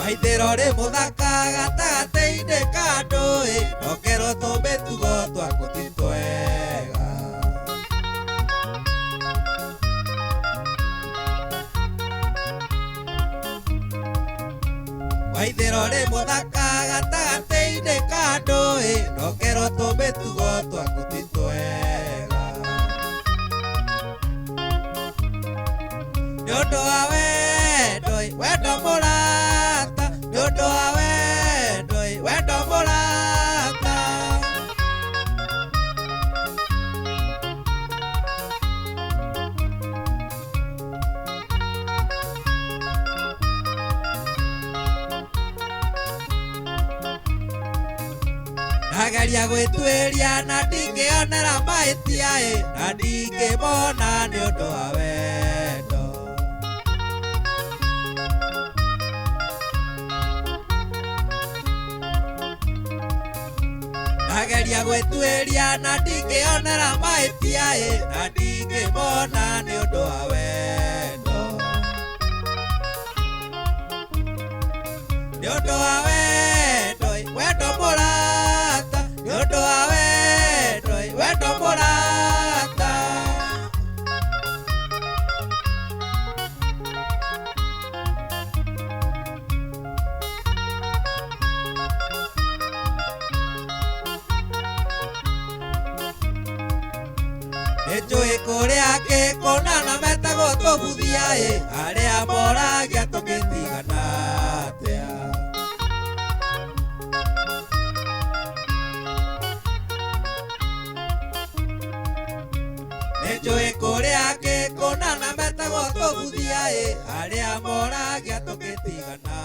Waithirore muthaka gatagatĩ-inĩ ka ndũĩ, nokero tũmĩtugo twaku ti twega. Waithirore muthaka gatagatĩ-inĩ ka ndũĩ, nokero tũmĩtugo twaku ti twega. Nĩũndũ wa wendo mũrata, nĩũndũ wa wendo mũrata. Ndageria gwĩtuĩria na ndingĩonera mahĩtia na ndingĩmona nĩũndũ wa wendo. Ndageria gwĩtuĩria na ndingĩonera mahĩtia na ndingĩmona nĩũndũ wa wendo. Nĩũndũ wa wendo mũrata, nĩũndũ wa wendo mũrata. Nĩnjũĩ kũrĩa ngĩkũnana metagwo tũbuthia arĩa moragia tũngĩtigana atĩa. Nĩnjũĩ kũrĩa ngĩkũnana metagwo tũbuthia arĩa moragia tũngĩtigana